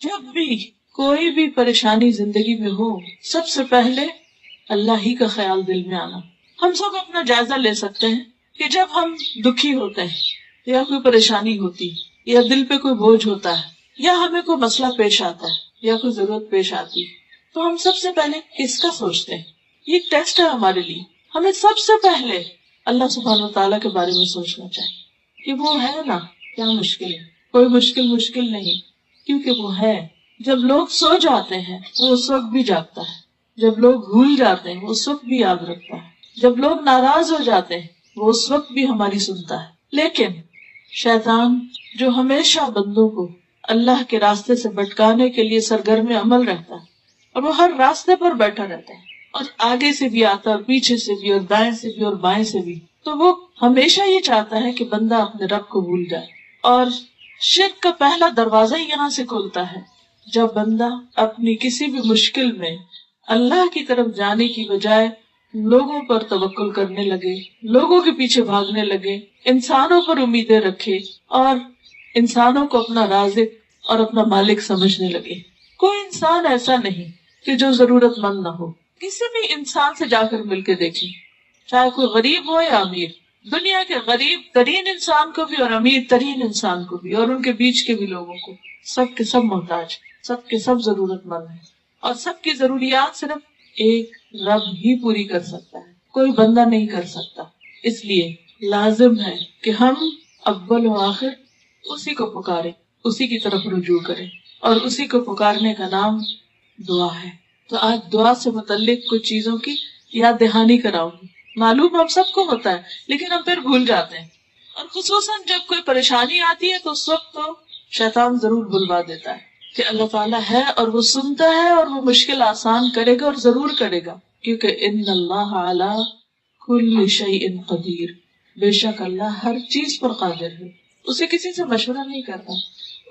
جب بھی کوئی بھی پریشانی زندگی میں ہو، سب سے پہلے اللہ ہی کا خیال دل میں آنا. ہم سب اپنا جائزہ لے سکتے ہیں کہ جب ہم دکھی ہوتے ہیں یا کوئی پریشانی ہوتی یا دل پہ کوئی بوجھ ہوتا ہے یا ہمیں کوئی مسئلہ پیش آتا ہے یا کوئی ضرورت پیش آتی، تو ہم سب سے پہلے کس کا سوچتے ہیں؟ یہ ایک ٹیسٹ ہے ہمارے لیے. ہمیں سب سے پہلے اللہ سبحانہ وتعالیٰ کے بارے میں سوچنا چاہیے کہ وہ ہے نا. کیا مشکل ہے؟ کوئی مشکل نہیں، کیونکہ وہ ہے. جب لوگ سو جاتے ہیں وہ اس وقت بھی جاگتا ہے، جب لوگ بھول جاتے ہیں وہ اس وقت بھی یاد رکھتا ہے، جب لوگ ناراض ہو جاتے ہیں وہ اس وقت بھی ہماری سنتا ہے. لیکن شیطان جو ہمیشہ بندوں کو اللہ کے راستے سے بھٹکانے کے لیے سرگرم عمل رہتا ہے، اور وہ ہر راستے پر بیٹھا رہتا ہے، اور آگے سے بھی آتا ہے اور پیچھے سے بھی اور دائیں سے بھی اور بائیں سے بھی، تو وہ ہمیشہ یہ چاہتا ہے کہ بندہ اپنے رب کو بھول جائے. اور شرک کا پہلا دروازہ ہی یہاں سے کھلتا ہے جب بندہ اپنی کسی بھی مشکل میں اللہ کی طرف جانے کی بجائے لوگوں پر توکل کرنے لگے، لوگوں کے پیچھے بھاگنے لگے، انسانوں پر امیدیں رکھے اور انسانوں کو اپنا رازق اور اپنا مالک سمجھنے لگے. کوئی انسان ایسا نہیں کہ جو ضرورت مند نہ ہو. کسی بھی انسان سے جا کر مل کے دیکھیں، چاہے کوئی غریب ہو یا امیر، دنیا کے غریب ترین انسان کو بھی اور امیر ترین انسان کو بھی اور ان کے بیچ کے بھی لوگوں کو، سب کے سب محتاج، سب کے سب ضرورت مند ہیں، اور سب کی ضروریات صرف ایک رب ہی پوری کر سکتا ہے، کوئی بندہ نہیں کر سکتا. اس لیے لازم ہے کہ ہم اول و آخر اسی کو پکاریں، اسی کی طرف رجوع کریں، اور اسی کو پکارنے کا نام دعا ہے. تو آج دعا سے متعلق کچھ چیزوں کی یاد دہانی کراؤں گی. معلوم ہم سب کو ہوتا ہے لیکن ہم پھر بھول جاتے ہیں، اور خصوصاً جب کوئی پریشانی آتی ہے تو اس وقت تو شیطان ضرور بلوا دیتا ہے کہ اللہ تعالیٰ ہے اور وہ سنتا ہے اور وہ مشکل آسان کرے گا، اور ضرور کرے گا، کیونکہ ان اللہ علی کل شیء قدیر، بے شک اللہ ہر چیز پر قادر ہے. اسے کسی سے مشورہ نہیں کرنا،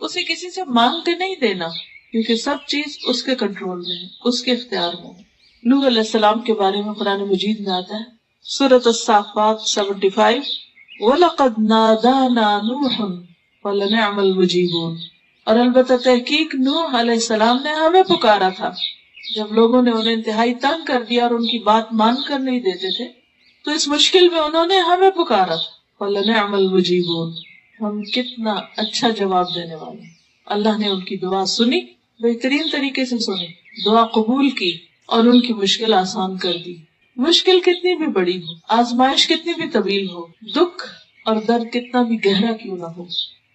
اسے کسی سے مانگ کے نہیں دینا، کیونکہ سب چیز اس کے کنٹرول میں ہے، اس کے اختیار میں ہے. نوح علیہ السلام کے بارے میں قرآن مجید میں آتا ہے، سورۃ الصافات 75، وَلَقَدْ نَادَانَا نُوحٌ وَلَنِعْمَ الْمُجِيبُونَ، اور البتہ تحقیق نوح علیہ السلام نے ہمیں پکارا تھا جب لوگوں نے انہیں انتہائی تنگ کر دیا اور ان کی بات مان کر نہیں دیتے تھے، تو اس مشکل میں انہوں نے ہمیں پکارا تھا. وَلَنِعْمَ الْمُجِيبُونَ، ہم کتنا اچھا جواب دینے والے. اللہ نے ان کی دعا سنی، بہترین طریقے سے سنی، دعا قبول کی اور ان کی مشکل آسان کر دی. مشکل کتنی بھی بڑی ہو، آزمائش کتنی بھی طویل ہو، دکھ اور درد کتنا بھی گہرا کیوں نہ ہو،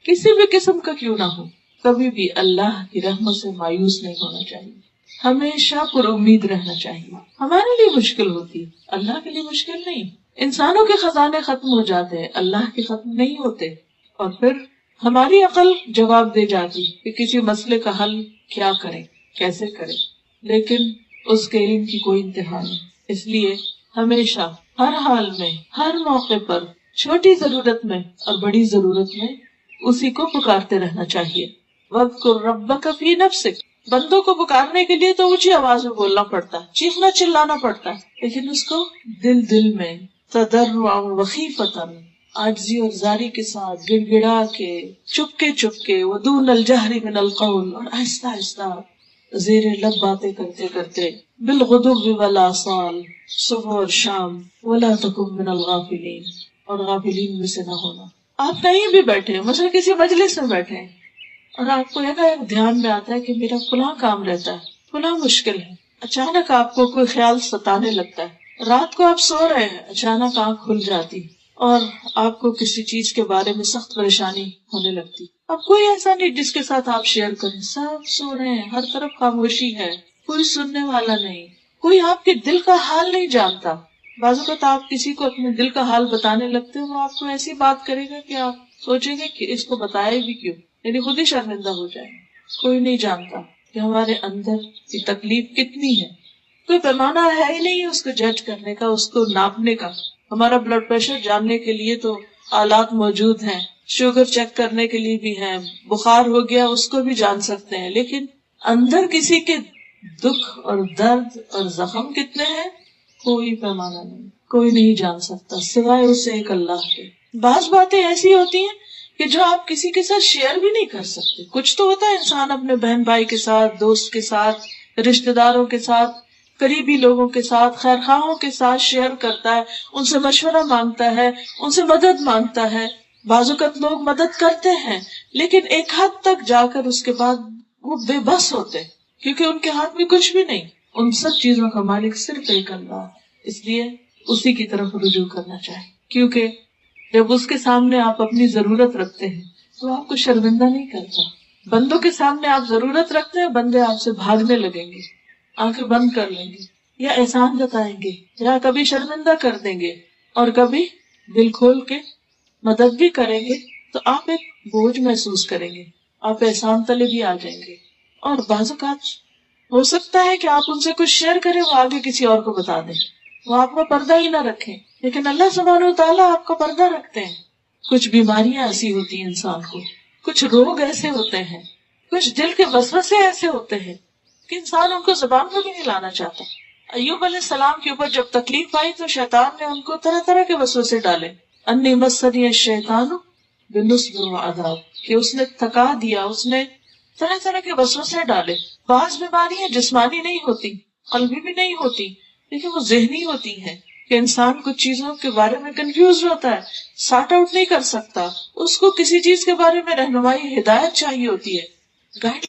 کسی بھی قسم کا کیوں نہ ہو، کبھی بھی اللہ کی رحمت سے مایوس نہیں ہونا چاہیے، ہمیشہ پر امید رہنا چاہیے. ہمارے لیے مشکل ہوتی ہے، اللہ کے لیے مشکل نہیں. انسانوں کے خزانے ختم ہو جاتے ہیں، اللہ کے ختم نہیں ہوتے. اور پھر ہماری عقل جواب دے جاتی کہ کسی مسئلے کا حل کیا کرے، کیسے کرے، لیکن اس کے علم کی کوئی انتہا نہیں. اس لیے ہمیشہ ہر حال میں، ہر موقع پر، چھوٹی ضرورت میں اور بڑی ضرورت میں اسی کو پکارتے رہنا چاہیے. وَاذْكُرْ رَبَّكَ فِي نَفْسِكَ، بندوں کو پکارنے کے لیے تو اونچی آواز میں بولنا پڑتا ہے، چیخنا چلانا پڑتا ہے، لیکن اس کو دل میں تضرعا وخیفتا، عاجزی اور زاری کے ساتھ، گڑ گڑا کے، چپکے ودون الجہر من القول، اور آہستہ آہستہ زیر لب باتیں کرتے کرتے، بالغدو والآصال، صبح اور شام، ولا تکن من الغافلین، اور غافلین میں سے نہ ہونا. آپ کہیں بھی بیٹھے ہیں، مثلا کسی مجلس میں بیٹھے ہیں اور آپ کو ایک دھیان میں آتا ہے کہ میرا فلاں کام رہتا ہے، فلاں مشکل ہے، اچانک آپ کو کوئی خیال ستانے لگتا ہے، رات کو آپ سو رہے ہیں، اچانک آنکھ کھل جاتی اور آپ کو کسی چیز کے بارے میں سخت پریشانی ہونے لگتی. اب کوئی ایسا نہیں جس کے ساتھ آپ شیئر کریں، سب سو رہے ہیں، ہر طرف خاموشی ہے، کوئی سننے والا نہیں، کوئی آپ کے دل کا حال نہیں جانتا. بعض اوقات آپ کسی کو اپنے دل کا حال بتانے لگتے ہو، وہ آپ کو ایسی بات کرے گا کہ آپ سوچیں گے کہ اس کو بتایا بھی کیوں، یعنی خود ہی شرمندہ ہو جائے. کوئی نہیں جانتا کہ ہمارے اندر کی تکلیف کتنی ہے. کوئی پیمانہ ہے ہی نہیں اس کو جج کرنے کا، اس کو ناپنے کا. ہمارا بلڈ پریشر جاننے کے لیے تو آلات موجود ہیں، شوگر چیک کرنے کے لیے بھی ہیں، بخار ہو گیا اس کو بھی جان سکتے ہیں، لیکن اندر کسی کے دکھ اور درد اور زخم کتنے ہیں کوئی پیمانہ نہیں، کوئی نہیں جان سکتا سوائے اس سے ایک اللہ کے. بعض باتیں ایسی ہوتی ہیں کہ جو آپ کسی کے ساتھ شیئر بھی نہیں کر سکتے. کچھ تو ہوتا ہے انسان اپنے بہن بھائی کے ساتھ، دوست کے ساتھ، رشتہ داروں کے ساتھ، قریبی لوگوں کے ساتھ، خیر خواہوں کے ساتھ شیئر کرتا ہے، ان سے مشورہ مانگتا ہے، ان سے مدد مانگتا ہے. بعض اوقات لوگ مدد کرتے ہیں لیکن ایک حد تک جا کر اس کے بعد وہ بے بس ہوتے ہیں کیونکہ ان کے ہاتھ میں کچھ بھی نہیں. ان سب چیزوں کا مالک صرف ایک اللہ ہے. اس لیے اسی کی طرف رجوع کرنا چاہیے، کیونکہ جب اس کے سامنے آپ اپنی ضرورت رکھتے ہیں تو آپ کو شرمندہ نہیں کرتا. بندوں کے سامنے آپ ضرورت رکھتے ہیں، بندے آپ سے بھاگنے لگیں گے، آنکھیں بند کر لیں گے، یا احسان جتائیں گے، یا کبھی شرمندہ کر دیں گے، اور کبھی دل کھول کے مدد بھی کریں گے تو آپ ایک بوجھ محسوس کریں گے، آپ احسان تلے بھی آ جائیں گے. اور بعض اوقات ہو سکتا ہے کہ آپ ان سے کچھ شیئر کریں، وہ آگے کسی اور کو بتا دیں، وہ آپ کا پردہ ہی نہ رکھیں، لیکن اللہ سبحانہ وتعالیٰ آپ کا پردہ رکھتے ہیں. کچھ بیماریاں ایسی ہوتی ہیں انسان کو، کچھ روگ ایسے ہوتے ہیں، کچھ دل کے وسوسے ایسے ہوتے ہیں کہ انسان ان کو زبان پر بھی نہیں لانا چاہتا. ایوب علیہ السلام کے اوپر جب تکلیف آئی تو شیطان نے ان کو طرح طرح کے وسوسے ڈالے. انی مسنی الشیطان بنصب وعذاب، کہ اس نے تھکا دیا، اس نے طرح طرح کے وسوسے ڈالے. بعض بیماریاں جسمانی نہیں ہوتی، قلبی بھی نہیں ہوتی، لیکن وہ ذہنی ہوتی ہیں کہ انسان کچھ چیزوں کے بارے میں کنفیوز ہوتا ہے، سارٹ آؤٹ نہیں کر سکتا، اس کو کسی چیز کے بارے میں رہنمائی، ہدایت چاہیے ہوتی ہے، گائیڈ